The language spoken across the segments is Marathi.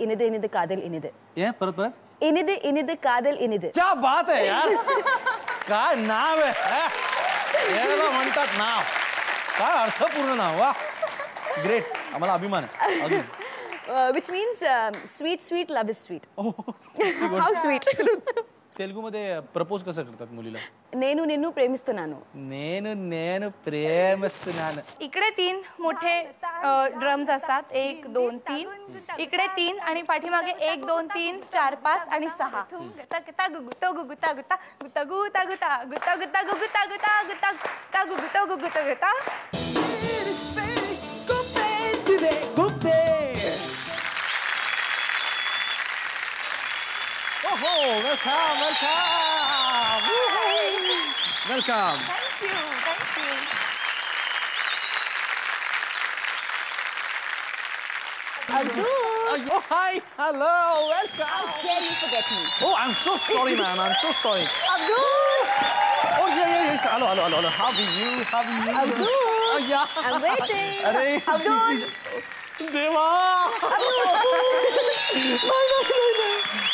इनिदे इनिदे कादल इनिदे. ये परत इनिदे इनिदे कादल इनिदे. क्या बात आहे यार. काय नाव आहे. याला म्हणतात नाव. काय अर्थपूर्ण नाव. वा ग्रेट. आम्हाला अभिमान आहे. अजून which means sweet sweet love is sweet. How sweet. तेलुगूमध्ये प्रपोज कसं करतात मुलीला. नेनू नेनू प्रेमिस्तुनानु. नेनू नेनू प्रेमिस्तुनानु. इकडे 3 मोठे ड्रम्स असतात. 1 2 3. इकडे 3 आणि पाठीमागे 1 2 3 4 5 आणि 6. गुता गुता गुता गुता गुता गुता गुता गुता गुता गुता गुता गुता गुता गुता गुता गुता. Oh, welcome, welcome. Welcome. Thank you, thank you. Abdul. Oh, hi, hello, welcome. How dare you forget me? Oh, I'm so sorry, ma'am. I'm so sorry. Abdul. Oh, yes. Hello. How are you? Abdul. Oh, yeah. I'm waiting. Arey, Abdul. please. देवा.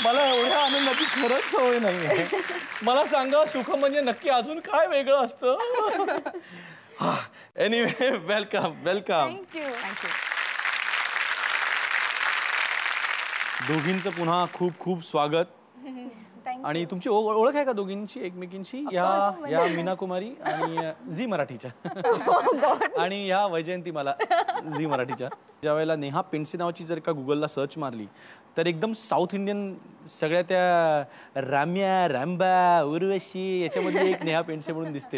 मला एवढ्या आनंदाची खरंच सवय नाहीये. मला सांगा सुख म्हणजे नक्की अजून काय वेगळं असतं. Anyway welcome. थँक्यू. दोघींचं पुन्हा खूप खूप स्वागत. आणि तुमची ओळख आहे का दोघींची एकमेकींची. या मीना कुमारी आणि झी मराठीच्या आणि या वैजयंतीमाला झी मराठीच्या. ज्या वेळेला नेहा पेंडसे नावाची जर का गुगलला सर्च मारली तर एकदम साऊथ इंडियन सगळ्या त्या रॅम्बा उर्वशी याच्यामध्ये एक नेहा पेंडसे म्हणून दिसते.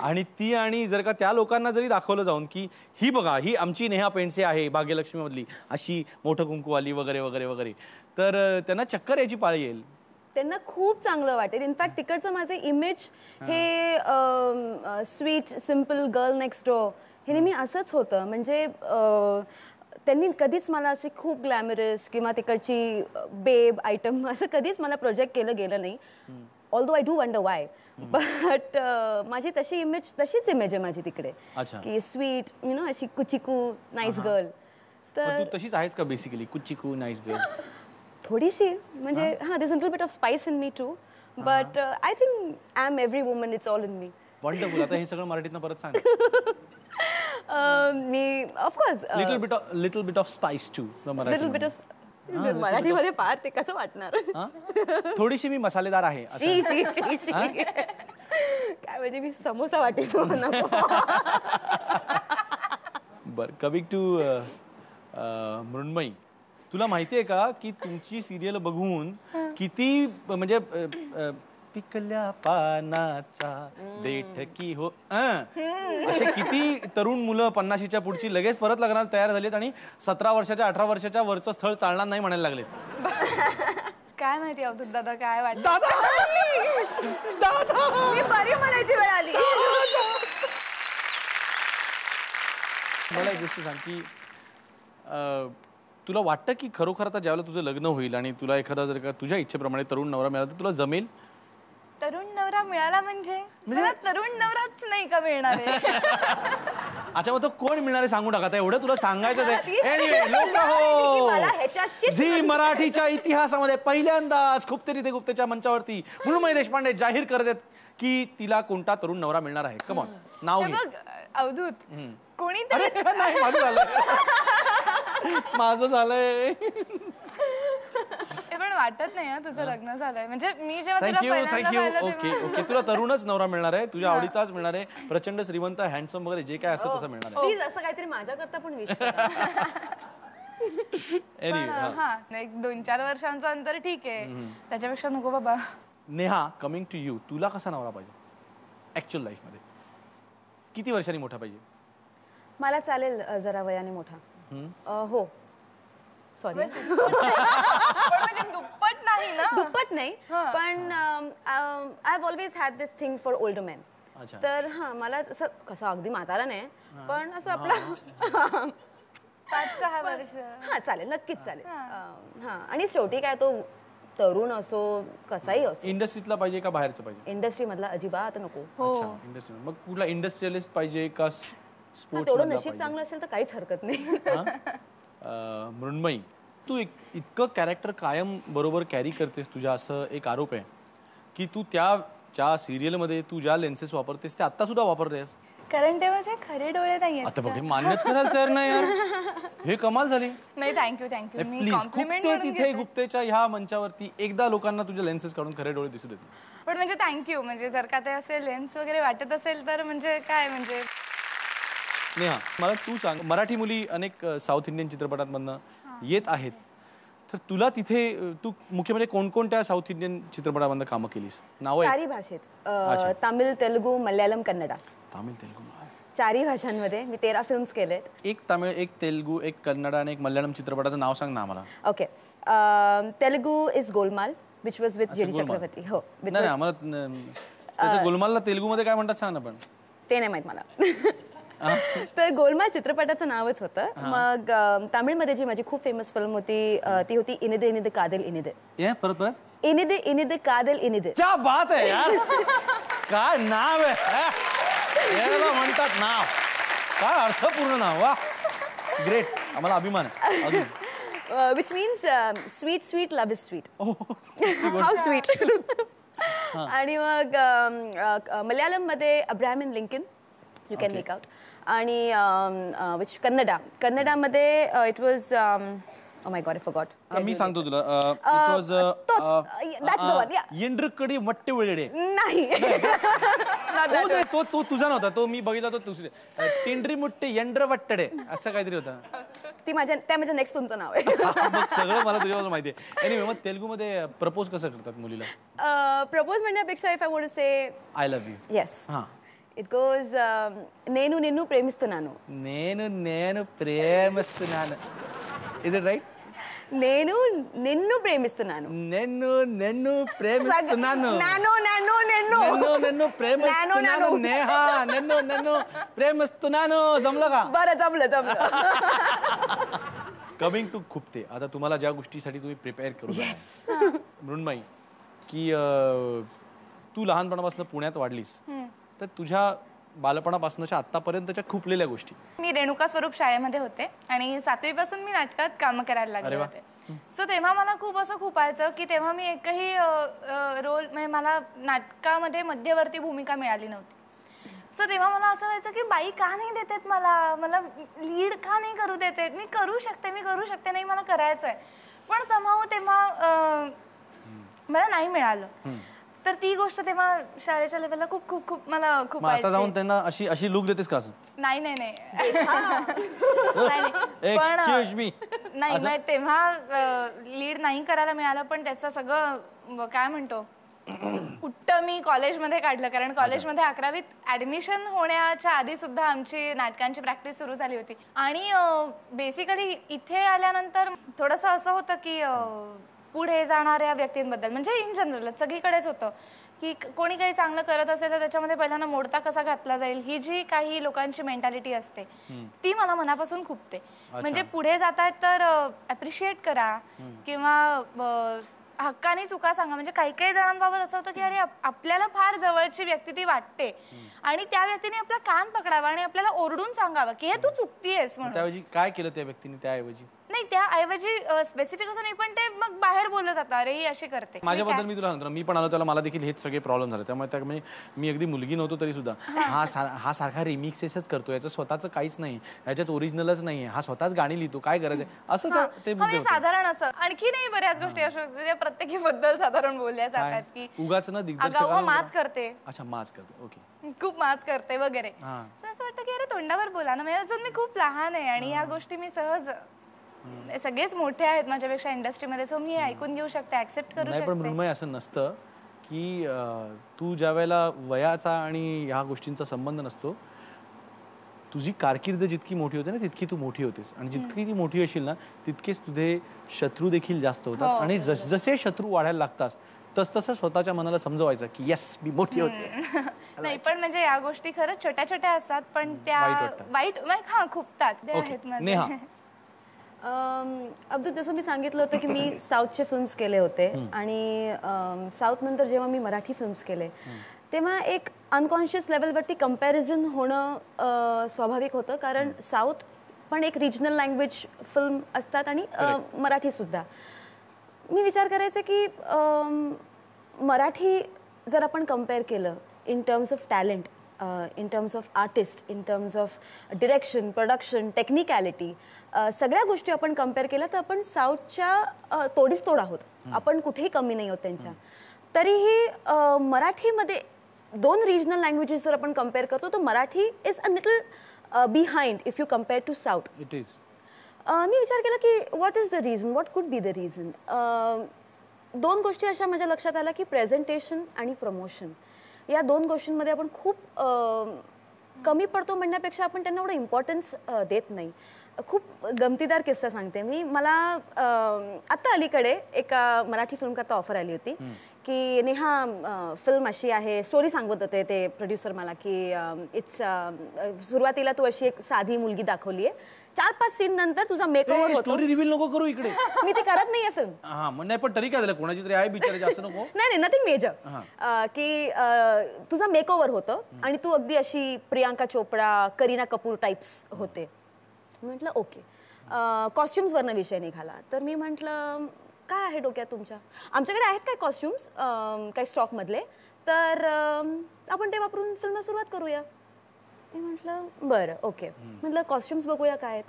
आणि जर का त्या लोकांना जरी दाखवलं जाऊन की ही बघा ही आमची नेहा पेंडसे आहे भाग्यलक्ष्मीमधली अशी मोठं कुंकूवाली वगैरे वगैरे वगैरे तर त्यांना चक्कर याची पाळी येईल. त्यांना खूप चांगलं वाटेल. इनफॅक्ट तिकडचं माझे इमेज हे sweet simple girl next door हे नेहमी असंच होतं. म्हणजे त्यांनी कधीच मला अशी खूप ग्लॅमरस किंवा तिकडची बेब आयटम असं कधीच मला प्रोजेक्ट केलं गेलं नाही. Although I do wonder Y. But माझी तशीच इमेज आहे माझी तिकडे की स्वीट यु नो अशी कुचिकू नाईस गर्ल. तर तू तशीच आहेस का बेसिकली कुचिकू नाईस गर्ल. थोडीशी म्हणजे there's a little bit of spice in me too, but I think I'm every woman, it's all in me. Wonderful. आता हे सगळं मराठीतनं परत सांग. मी of course little bit of spice too. Little bit of मराठीमध्ये फार ते कसं वाटणार. थोडीशी मी मसालेदार आहे. काय म्हणजे मी समोसा वाटेल तुम्हाला. बर कमिंग टू मृण्मयी. तुला माहितीये का की तुमची सिरियल बघून किती म्हणजे पिकल्या पानाचा देठ की हो असे किती तरुण मुलं 50च्या पुढची लगेच परत लग्नाला तयार झालीत आणि 17 वर्षाच्या 18 वर्षाच्या वरचं स्थळ चालणार नाही म्हणायला लागलेत. काय माहिती अवधूत दादा काय वाटतं. दादा मी बरी म्हणायची वेळ आली. मला एक गोष्ट सांग की तुला वाटतं की खरोखर आता ज्यावेळेला तुझं लग्न होईल आणि तुला एखादा जर का तुझ्या इच्छेप्रमाणे तरुण नवरा मिळाला तर तुला जमेल. तरुण नवरा मिळाला म्हणजे मला तरुण नवराच नाही का मिळणार आहे. अच्छा मग तो कोण मिळणार आहे सांगू टाका. आता एवढं तुला सांगायचं झी मराठीच्या इतिहासामध्ये पहिल्यांदाच खूपतरी ते गुप्तेच्या मंचावरती मृण्मयी देशपांडे जाहीर करत आहेत की तिला कोणता तरुण नवरा मिळणार आहे. कम ऑन नाव घे. अवधूत कोणीतरी नाही माझं झालंय. पण वाटत नाही ना तुझं लग्न झालंय. म्हणजे मी जेव्हा थँक्यू. ओके तुला तरुणच नवरा मिळणार आहे. तुझ्या आवडीचाच मिळणार आहे. प्रचंड श्रीमंत हँडसम वगैरे जे काय असं तसं मिळणार आहे. प्लीज असं काहीतरी माझ्याकरता पण विश करा. हा एक 2-4 वर्षांचं अंतर ठीक आहे. त्याच्यापेक्षा नको बाबा. Neha coming to you. तुला कसा नवरा पाहिजे ऍक्च्युअल लाईफ मध्ये. किती वर्षांनी मोठा पाहिजे. मला चालेल जरा वयाने मोठा. हो सॉरी दुप्पट नाही ना. दुप्पट नाही पण I have always had this thing for older man. तर हा मला असं कसं अगदी म्हातारा नाही पण असं आपलं 5-6 वर्ष हा चालेल नक्कीच चालेल. हा आणि शेवटी काय तो तरुण असो कसाही असो. इंडस्ट्रीतला पाहिजे का बाहेरचं पाहिजे. इंडस्ट्री मधला अजिबात नको. इंडस्ट्री मग कुठला इंडस्ट्रियलिस्ट पाहिजे का स्पोर्ट्स. तेवढं नशीब चांगलं असेल तर काहीच हरकत नाही. मृण्मयी तू इतकं कॅरेक्टर कायम बरोबर कॅरी करतेस तुझ्या, असं एक आरोप आहे की तू ज्या सिरियलमध्ये तू ज्या लेन्सेस वापरतेस ते आता सुद्धा वापरतेस. कारण ते माझे खरे डोळे नाही आता बघ मान्यच करायला तयार नाही यार, हे कमाल झाली. नाही. थँक्यू मी प्लीज कॉम्प्लिमेंट गुप्ते तिथे गुप्तेच्या ह्या मंचावरती एकदा लोकांना तुझ्या लेन्सेस काढून खरे डोळे दिसू देत. पण म्हणजे थँक्यू, म्हणजे जर का ते असे लेन्स वगैरे वाटत असेल तर म्हणजे काय म्हणजे. नेहा मला तू सांग, मराठी मुली अनेक साऊथ इंडियन चित्रपटांमधनं येत आहेत, तर तुला तिथे तू मुख्य म्हणजे कोणकोणत्या साऊथ इंडियन चित्रपटांमधनं कामं केलीस? नाव चारही भाषेत, तामिळ, तेलुगू, मल्याळम, कन्नडा. तामिळ, तेलुगू, चारही भाषांमध्ये मी 13 फिल्म्स केलेत. एक तामिळ, एक तेलुगू, एक कन्नडा आणि एक मल्याळम चित्रपटाचं नाव सांग ना आम्हाला. Okay. Telugu is Golmaal which was with JD Chakravarthy. हो. नाही आम्हाला गोलमालला तेलुगूमध्ये काय म्हणतात सांग ना. पण ते नाही माहित मला. तर गोलमाल चित्रपटाचं नावच होतं. मग तामिळमध्ये जी माझी खूप फेमस फिल्म होती ती होती इनिदे इनिदे कादल इनिदे. परत इनिदे इनिदे कादल इनिदे. क्या बात आहे यार, काय नाव आहे, म्हणतात नाव, काय अर्थपूर्ण नाव. वा, ग्रेट, आम्हाला अभिमान आहे. Which means sweet sweet love is sweet. How sweet. आणि मग मल्याळम मध्ये Abraham Lincoln you can make out. आणि विच कन्नडामध्ये it was Oh my God, I forgot. मी सांगतो तुला. It was that's the one. Yeah. येंड्रकडी मट्टे वेळेडे. नाही. तो तुझा नव्हता, तो मी बघितला तो दुसरे. टिंडरी मुट्टे यंड्र वट्टडे असं काहीतरी होतं. त्या माझ्या नेक्स्ट तुमचं नाव आहे. सगळं मला तुझ्याबद्दल माहिती आहे. एनिवे, मग तेलुगूमध्ये प्रपोज कसं करतात मुलीला? प्रपोज म्हणण्यापेक्षा if I would say I love you. Yes. It goes నేను నిన్ను ప్రేమిస్తున్నాను. నేను ప్రేమిస్తున్నాను. Is it right? నేను నిన్ను ప్రేమిస్తున్నాను. నిన్ను ప్రేమిస్తున్నాను. నిన్ను ప్రేమిస్తున్నాను. నేహా నిన్ను ప్రేమిస్తున్నాను. जमलं का? बरं जमलं. कमिंग टू खुपते, आता तुम्हाला ज्या गोष्टीसाठी तुम्ही प्रिपेअर करू मृण्मयी, की तू लहानपणापासून पुण्यात वाढलीस, तर तुझ्या बालपणापासूनच्या आतापर्यंतच्या खुपलेल्या गोष्टी. मी रेणुका स्वरूप शाळेमध्ये होते आणि 7वी पासून मी नाटकात काम करायला लागले होते. सो तेव्हा मला खूप असं खुपायचं की तेव्हा मी एकही रोल म्हणजे मला नाटकामध्ये मध्यवर्ती भूमिका मिळाली नव्हती. सो तेव्हा मला असं व्हायचं की बाई का नाही देतेत मला लीड का नाही करू देतेत. मी करू शकते नाही मला करायचंय, पण समाव तेव्हा मला नाही मिळालं. तर ती गोष्ट तेव्हा शाळेच्या लेवलला खूप मला खूप. आता जाऊन त्यांना अशी लुक देतेस का? असं नाही पण नाही, तेव्हा लीड नाही करायला मिळालं, पण त्याचं सगळं काय म्हणतो उट्ट मी कॉलेजमध्ये काढलं. कारण कॉलेजमध्ये 11वीत ऍडमिशन होण्याच्या आधी सुद्धा आमची नाटकांची प्रॅक्टिस सुरू झाली होती. आणि बेसिकली इथे आल्यानंतर थोडंसं असं होतं की पुढे जाणाऱ्या व्यक्तींबद्दल म्हणजे इन जनरल सगळीकडेच होतं की कोणी काही चांगलं करत असेल तर त्याच्यामध्ये पहिल्यांदा मोडता कसा घातला जाईल ही जी काही लोकांची मेंटॅलिटी असते ती मला मनापासून खुपते. म्हणजे पुढे जातायत तर अप्रिशिएट करा किंवा हक्काने चुका सांगा. म्हणजे काही जणांबाबत असं होतं की अरे आपल्याला फार जवळची व्यक्ती ती वाटते आणि त्या व्यक्तीने आपला कान पकडावा आणि आपल्याला ओरडून सांगावं की हे तू चुकतीयेस म्हणून. त्याऐवजी काय केलं त्या व्यक्तीने? त्याऐवजी स्पेसिफिक असं नाही, पण ते मग बाहेर बोललं जातं अरे ही अशी करते. माझ्याबद्दल मी तुला सांगतो, मी पण आलो त्याला मला देखील हेच सगळे प्रॉब्लेम झाले. त्यामुळे म्हणजे मी अगदी मुलगी नव्हतो तरी सुद्धा हा सारखा रिमिक्सेसच करतो, याचं स्वतःचं काहीच नाही, याच्यात ओरिजिनलच नाहीये, हा स्वतःच गाणी लिहितो, काय गरज आहे असं ते साधारण. असं आणखी नाही बऱ्याच गोष्टी अशा प्रत्येकीबद्दल साधारण बोलल्या जातात की उगाच ना माच करते. अच्छा, माच करते. ओके, खूप माच करते वगैरे. असं वाटतं की अरे तोंडावर बोला ना. म्हणजे अजून मी खूप लहान आहे आणि या गोष्टी मी सहज, सगळेच मोठे आहेत माझ्यापेक्षा इंडस्ट्रीमध्ये, सो मी ऐकून घेऊ शकते, ऍक्सेप्ट करू शकते. पण मृण्मयी असं नसतं की तू ज्या वेळेला वयाचा आणि ह्या गोष्टींचा संबंध नसतो, तुझी कारकीर्द जितकी मोठी होते ना तितकी तू मोठी होतेस. आणि जितकी ती मोठी असेल ना तितकेच तुझे शत्रू देखील जास्त होतात. आणि जसे शत्रू वाढायला लागतात तसं स्वतःच्या मनाला समजवायचं की येस मी मोठी होते. नाही, पण म्हणजे या गोष्टी खरंच छोट्या छोट्या असतात, पण त्या वाईट खुपतात. नेहा, अब्दू, जसं मी सांगितलं होतं की मी साऊथचे फिल्म्स केले होते आणि साऊथ नंतर जेव्हा मी मराठी फिल्म्स केले तेव्हा एक अनकॉन्शियस लेवलवरती कम्पॅरिझन होणं स्वाभाविक होतं. कारण साऊथ पण एक रिजनल लँग्वेज फिल्म असतात आणि मराठीसुद्धा. मी विचार करायचे की मराठी जर आपण कम्पेअर केलं in terms of talent, in terms of artist, in terms of direction, production, technicality, सगळ्या गोष्टी आपण कम्पेअर केलं तर आपण साऊथच्या तोडीस तोड आहोत. आपण कुठेही कमी नाही आहोत त्यांच्या. तरीही मराठीमध्ये 2 रिजनल लँग्वेजेस जर आपण कम्पेअर करतो तर Marathi is a little behind if you compare to south. It is. मी विचार केला की what is the reason, what could be the reason. 2 गोष्टी अशा माझ्या लक्षात आल्या की प्रेझेंटेशन आणि प्रमोशन या 2 गोष्टींमध्ये आपण खूप कमी पडतो म्हणण्यापेक्षा आपण त्यांना एवढं इम्पॉर्टन्स देत नाही. खूप गमतीदार किस्सा सांगते मी. मला आत्ता अलीकडे एका मराठी फिल्मकरता ऑफर आली होती की नेहा फिल्म अशी आहे, स्टोरी सांगत होते ते प्रोड्युसर मला की इट्स सुरुवातीला तू अशी एक साधी मुलगी दाखवली आहे, 4-5 सीन नंतर तुझा मेकओव्हर होतो. स्टोरी रिव्हील नको करू इकडे. मी ते करत नाहीये फिल्म. हा मग नाही पण तरी काय झालं, कोणाची तरी आहे बिचारायची असं नको. नाही नथिंग मेजर. की तुझा मेकओव्हर होतं आणि तू अगदी अशी प्रियांका चोपडा, करीना कपूर टाइप्स होते. म्हटलं ओके. कॉस्ट्युम्सवरनं विषय निघाला तर मी म्हटलं काय आहे डोक्यात तुमच्या, आमच्याकडे आहेत काय कॉस्ट्युम्स काही स्टॉकमधले, तर आपण ते वापरून फिल्म सुरुवात करूया. मी म्हटलं बरं ओके. म्हटलं कॉस्ट्युम्स बघूया काय आहेत.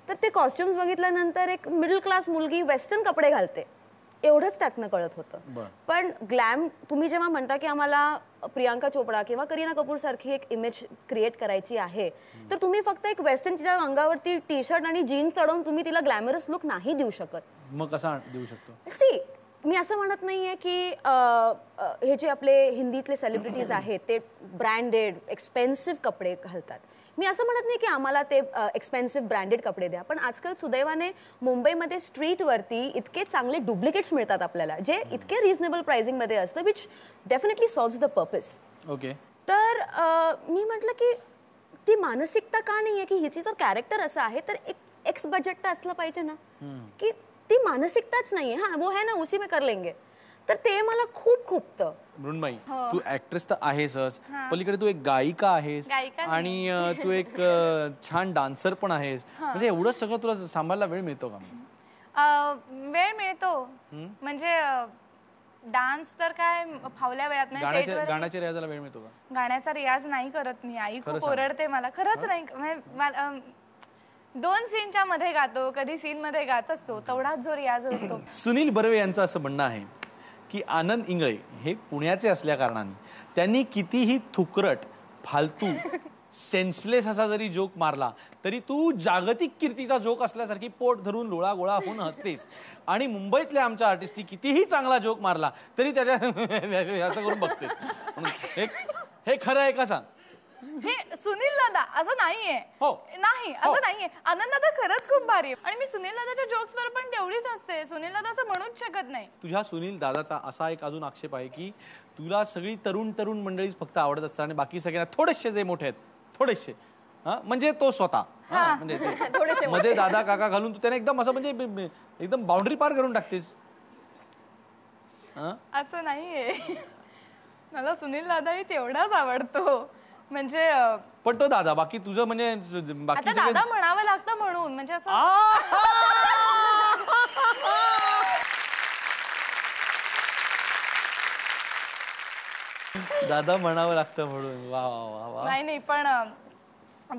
तर ते कॉस्ट्युम्स बघितल्यानंतर एक मिडल क्लास मुलगी वेस्टर्न कपडे घालते एवढंच त्यातनं कळत होतं. पण ग्लॅम तुम्ही जेव्हा म्हणता की आम्हाला प्रियांका चोपडा किंवा करीना कपूर सारखी एक इमेज क्रिएट करायची आहे तर तुम्ही फक्त एक वेस्टर्न तिच्या अंगावरती टी शर्ट आणि जीन्स चढवून तुम्ही तिला ग्लॅमरस लुक नाही देऊ शकत. मग कसा देऊ शकतो? सी मी असं म्हणत नाहीये की हे जे आपले हिंदीतले सेलिब्रिटीज आहेत ते ब्रँडेड एक्सपेन्सिव्ह कपडे घालतात. मी असं म्हणत नाही की आम्हाला ते एक्सपेन्सिव्ह ब्रँडेड कपडे द्या, पण आजकाल सुदैवाने मुंबईमध्ये स्ट्रीटवरती इतके चांगले डुप्लिकेट्स मिळतात आपल्याला जे इतके रिझनेबल प्राइसिंगमध्ये असतं which definitely solves the purpose. Okay. तर मी म्हटलं की ती मानसिकता का नाही आहे की हिची जर कॅरेक्टर असं आहे तर एक एक्स बजेट तर असलं पाहिजे ना, की ती मानसिकताच नाहीये. हा वो है ना उसी में कर लेंगे. तर ते मला खूप खूपतं. मृण्मयी तू ऍक्ट्रेस तर आहेसच, पलीकडे तू एक गायिका आहेस आणि तू एक छान डान्सर पण आहेस. म्हणजे एवढं सगळं तुला सांभाळायला वेळ मिळतो का? वेळ मिळतो म्हणजे डान्स तर काय फावल्या वेळात नाही. गाण्याच्या रियाजाला वेळ मिळतो का? गाण्याचा रियाज नाही करत मी. आई खूप ओरडते मला. खरंच नाही. 2 सीनच्या मध्ये गातो, कधी सीन मध्ये गात असतो, तेवढाच जो रियाज होतो. सुनील बर्वे यांचं असं म्हणणं आहे की आनंद इंगळे हे पुण्याचे असल्या कारणाने त्यांनी कितीही थुकरट, फालतू, सेन्सलेस असा जरी जोक मारला तरी तू जागतिक कीर्तीचा जोक असल्यासारखी पोट धरून लोळा गोळा होऊन हसतेस. आणि मुंबईतल्या आमच्या आर्टिस्टनी कितीही चांगला जोक मारला तरी त्याच्या असं करून बघते. हे खरं आहे का सांग? हे सुनील दादा असं नाहीये. नाही असं नाहीये. आनंद दादा खरंच खूप भारी आहे आणि मी सुनील दादाच्या जोक्स वर पण तेवढीच असते. सुनील दादा असं म्हणूच शकत नाही. तुझ्या सुनील दादाचा असा एक अजून आक्षेप आहे की तुला सगळी तरुण मंडळीच फक्त आवडत असतात आणि बाकी सगळ्यांना थोडेसे जे मोठे आहेत थोडेसे म्हणजे तो स्वतः म्हणजे मध्ये दादा काका घालून तू त्याने एकदम असं म्हणजे एकदम बाउंड्री पार करून टाकतेस. असं नाहीये. मला सुनील दादाही तेवढाच आवडतो म्हणजे. पण तो दादा बाकी तुझं म्हणजे बाकी दादा म्हणावं लागतं म्हणून म्हणजे असं दादा म्हणावं लागतं म्हणून. वा वा वा. नाही पण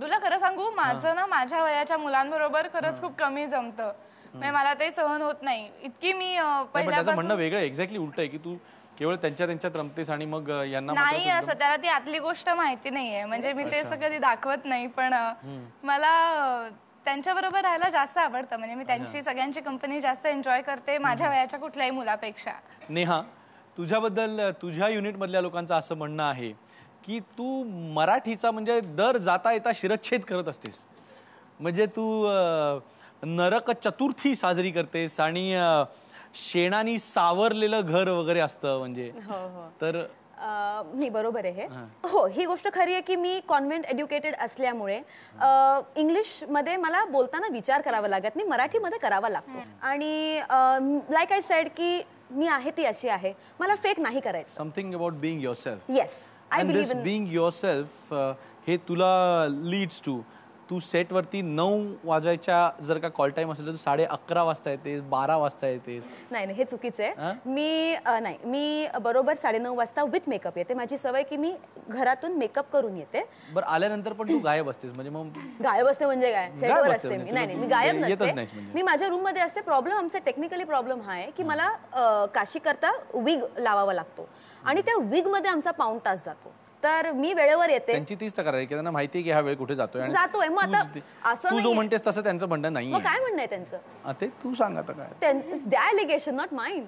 तुला खरं सांगू माझं ना माझ्या वयाच्या मुलांबरोबर खरंच खूप कमी जमतं. म्हणजे मला ते सहन होत नाही इतकी. मी पहिल्यापासून म्हणणं वेगळं एक्झॅक्टली उलट आहे की तू केवळ त्यांच्यात रमतेस आणि मग यांना नाही. असं त्याला ती आतली गोष्ट माहिती नाहीये. म्हणजे मी ते कधी दाखवत नाही पण मला त्यांच्याबरोबर राहायला जास्त आवडतं. म्हणजे मी त्यांची सगळ्यांची कंपनी जास्त एन्जॉय करते माझ्या वयाच्या कुठल्याही मुलापेक्षा. नेहा तुझ्याबद्दल तुझ्या युनिट मधल्या लोकांचं असं म्हणणं आहे की तू मराठीचा म्हणजे दर जाता येता शिरच्छेद करत असतेस. म्हणजे तू नरक चतुर्थी साजरी करतेस आणि शेणानी सावरलेलं घर वगैरे असतं म्हणजे. तर मी बरोबर आहे. हो ही गोष्ट खरी आहे की मी कॉन्व्हेंट एज्युकेटेड असल्यामुळे इंग्लिश मध्ये मला बोलताना विचार करावा लागत नाही, मराठीमध्ये करावा लागतो. आणि लाईक आय सेड की मी आहे ती अशी आहे, मला फेक नाही करायचं. Something about being yourself. Yes I believe in being yourself हे तुला लीड्स टू तू सेटवरती 9 वाजायच्या जर का कॉल टाइम असेल तर 11:30 वाजता येतेस, 12 वाजता येतेस. नाही हे चुकीचं आहे. मी बरोबर 9:30 वाजता विथ मेकअप येते. माझी सवय की मी घरातून मेकअप करून येते. बरं आल्यानंतर पण तू गायब असतेस म्हणजे मग गायब असते म्हणजे काय सेटवर असते मी. नाही मी गायब नसते. म्हणजे. मी माझ्या रूम मध्ये असते. प्रॉब्लेम आमचा टेक्निकली प्रॉब्लेम हा आहे की मला काशी करता विग लावावा लागतो आणि त्या विग मध्ये आमचा पाऊण तास जातो. तर मी वेळेवर येते. त्यांची तीच तक्रार आहे की त्यांना माहिती आहे की हा वेळ कुठे जातोय. मग आता असं तू जो म्हणतेस तसं त्यांचं म्हणणं नाही. मग काय म्हणणं आहे त्यांचं ते तू सांग आता काय. द्या एलिगेशन नॉट माइन.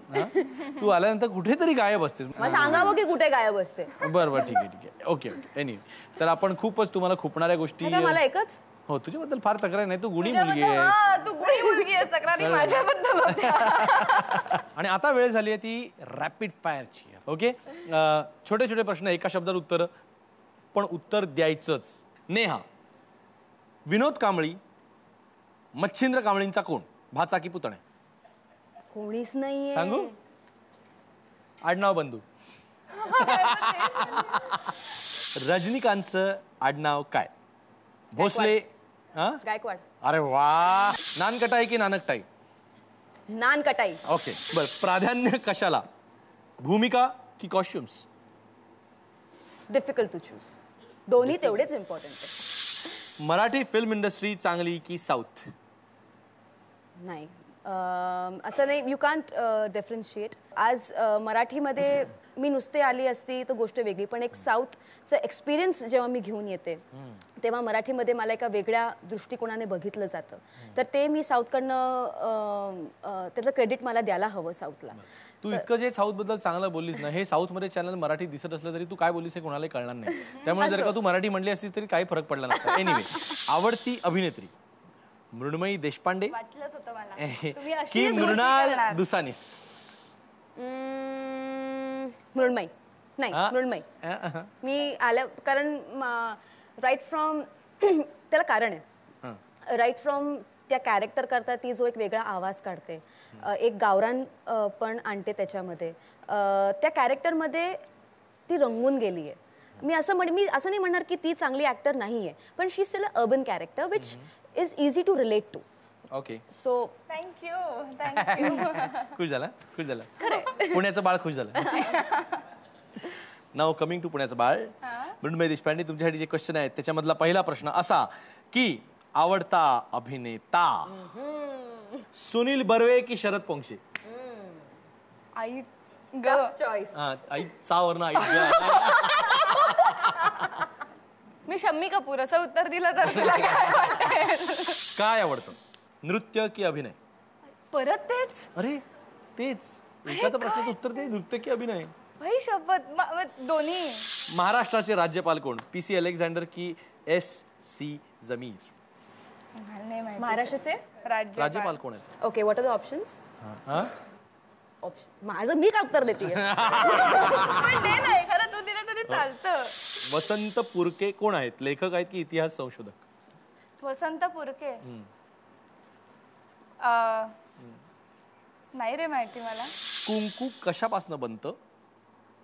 तू आल्यानंतर कुठेतरी गायब असतेस. मग सांगावं की कुठे गायब असते. बरं ठीक आहे ओके एनिवे. तर आपण खूपच तुम्हाला खुपणाऱ्या गोष्टी. मला एकच हो तुझ्याबद्दल फार तक्रार नाही. तू गुणी मुलगी आहे. तू गुणी मुलगी आहे. तक्रारी माझ्याबद्दल होत्या. आणि आता वेळ झाली आहे ती रॅपिड फायरची. ओके छोटे छोटे प्रश्न एका शब्दात उत्तर पण उत्तर द्यायचंच. नेहा विनोद कांबळी मच्छिंद्र कांबळींचा कोण भाचा की पुतण्या? कोणीच नाहीये. सांगू आडनाव बंधू. रजनीकांतचं आडनाव काय? भोसले. गायकवाड. अरे वा. नानकटाई की नानकटाई? नानकटाई. ओके बर. प्राधान्य कशाला भूमिका की कॉस्ट्युम्स? Difficult to choose. दोन्ही तेवढेच इम्पॉर्टंट आहे. मराठी फिल्म इंडस्ट्री चांगली की साऊथ? नाही असं नाही. You can't differentiate. आज मराठीमध्ये मी नुसते आली असती तर गोष्ट वेगळी. पण एक साऊथचं एक्सपिरियन्स जेव्हा मी घेऊन येते तेव्हा मराठीमध्ये मला एका वेगळ्या दृष्टिकोनाने बघितलं जातं. तर ते मी साऊथकडनं त्याचं क्रेडिट मला द्यायला हवं साऊथला. तू इतकं जे साऊथ बद्दल चांगलं बोललीस ना हे साऊथ मध्ये चॅनल मराठी दिसत असलं तरी तू काय बोललीस हे कोणालाही कळणार नाही. त्यामुळे जर का तू मराठी म्हणली असतीस तरी काही फरक पडला नसता. एनिवे आवडती अभिनेत्री मृण्मयी देशपांडे की मृणाल दुसानीस? मृण्मयी. नाही मृण्मयी. मी आल्या कारण राईट फ्रॉम त्याला कारण आहे. राईट फ्रॉम त्या कॅरेक्टर करता ती जो एक वेगळा आवाज काढते एक गावरान पण आणते त्याच्यामध्ये. त्या कॅरेक्टरमध्ये ती रंगून गेली आहे. मी असं नाही म्हणणार की ती चांगली ऍक्टर नाही आहे पण she still a urban character which is easy to relate to. Okay so thank you. खुश झाला पुण्याचं बाळ खुश झालं. नाव कमिंग टू पुण्याचं बाळ. मृण्मयी देशपांडे तुमच्यासाठी जे क्वेश्चन आहेत त्याच्यामधला पहिला प्रश्न असा की आवडता अभिनेता सुनील बर्वे की शरद पोंक्षे? आई चॉईस. आई चावरनं आई. मी शम्मी कपूर असं उत्तर दिलं तर तुला काय वाटेल? काय आवडतं नृत्य की अभिनय? परत तेच. अरे तेच एखादा प्रश्नाचं उत्तर दे. नृत्य की अभिनय? भाई शपथ दोन्ही. महाराष्ट्राचे राज्यपाल कोण? पीसी अलेक्झांडर की एस.सी. जमीर? महाराष्ट्राचे राज्यपाल कोण आहेत? Okay what are the options? माझं मी काय उत्तर देते? नाही खरं तू दिलं तरी चालतं. वसंत पुरके कोण आहेत? लेखक आहेत की इतिहास संशोधक? वसंत पुरके नाही रे माहिती मला. कुंकू कशापासून बनतं?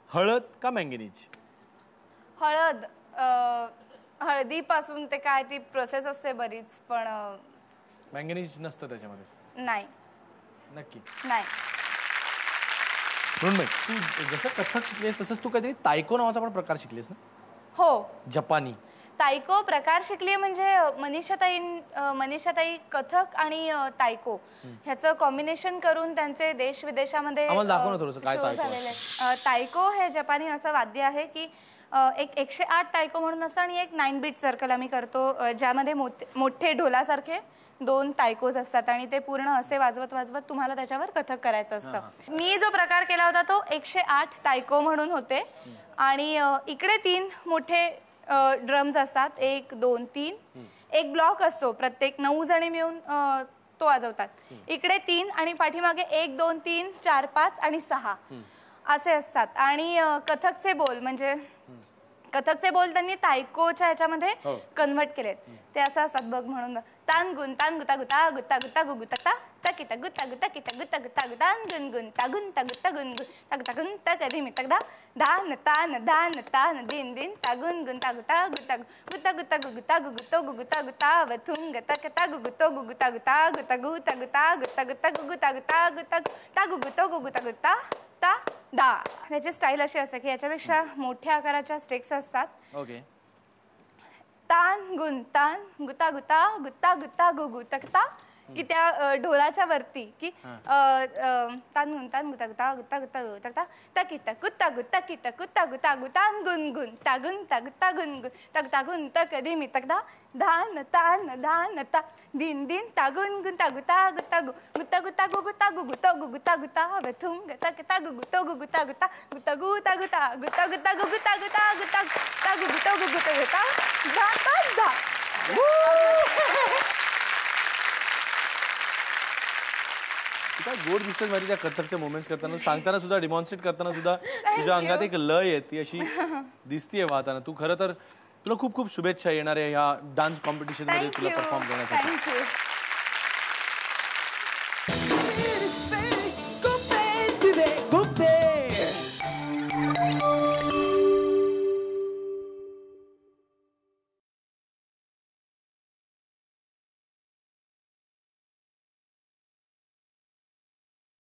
हळद का मँगनीज? हळद. हळदीपासून ते काय ती प्रोसेस असते बरीच पण मँगनीज नसतं त्याच्यामध्ये. नाही नक्की नाही. म्हणून तू जसं कथक शिकलीस तसंच तू काहीतरी तायको नावाचा पण प्रकार शिकलीस ना? हो जपानी. तायको प्रकार शिकली म्हणजे मनीषाताई कथक आणि तायको ह्याचं कॉम्बिनेशन करून त्यांचे देश विदेशामध्ये झालेले. तायको हे जपानी असं वाद्य आहे की एक 108 तायको म्हणून असतं आणि एक 9 बीट सर्कल आम्ही करतो ज्यामध्ये मोठे ढोलासारखे 2 तायकोज असतात आणि ते पूर्ण असे वाजवत वाजवत तुम्हाला त्याच्यावर कथक करायचं असतं. मी जो प्रकार केला होता तो 108 तायको म्हणून होते आणि इकडे 3 मोठे ड्रम्स असतात. 1 2 3 एक ब्लॉक असतो. प्रत्येक 9 जणी मिळून तो वाजवतात. इकडे 3 आणि पाठीमागे 1 2 3 4 5 आणि 6 असे असतात. आणि कथकचे बोल त्यांनी तायकोच्या ह्याच्यामध्ये कन्व्हर्ट केलेत. ते असं असतात बघ म्हणून तान गुन तान गुता गुता गुता गुता गुगु तक तकिता गुता गुता किता गुता गुता गुतान गुन गुन तागुन तागुता गुन गुन तक तगुन तकदिमी तकदा धान तान दिन दिन तागुन गुन तागुता गुता गुता गुता गुता गुगुतो गुगुता गुता वथुंग तकता गुगुतो गुगुता गुता गुता गुता गुता गुता गुता गुगुता गुता गुता ता गुगुतो गुगुता गुता ता दा. त्याची स्टाईल अशी असते की याच्यापेक्षा मोठ्या आकाराच्या स्टेक्स असतात. ओके. तान गुता गुता गुता गुता गुगु तकता की त्या ढोलाच्या वरती की तान गुता गुता गुता गुता तकता तकिता गुता गुता किता गुता गुता गुतान गुन गुन तागुन तागुता गुन गुन तक तागुन तक दिमी तकदा धान ता दिन दिन तागुन गुन तागुता गुता गुता गुता गुगुता गुगुतो गुगुता गुता वथुंग तकता गुगुतो गुगुता गुता गुता गुता गुता गुता गुता गुगुता गुता गुता ता गुगुतो गुगुता गुता धा ता धा. काय गोड दिसतेस माझी त्या कथकच्या मोमेंट्स करताना, सांगताना सुद्धा, डिमॉन्स्ट्रेट करताना सुद्धा तुझ्या अंगात एक लय आहे ती अशी दिसतीये वाहताना. तू खरं तर तुला खूप खूप शुभेच्छा येणाऱ्या ह्या डान्स कॉम्पिटिशन मध्ये तुला परफॉर्म करण्यासाठी.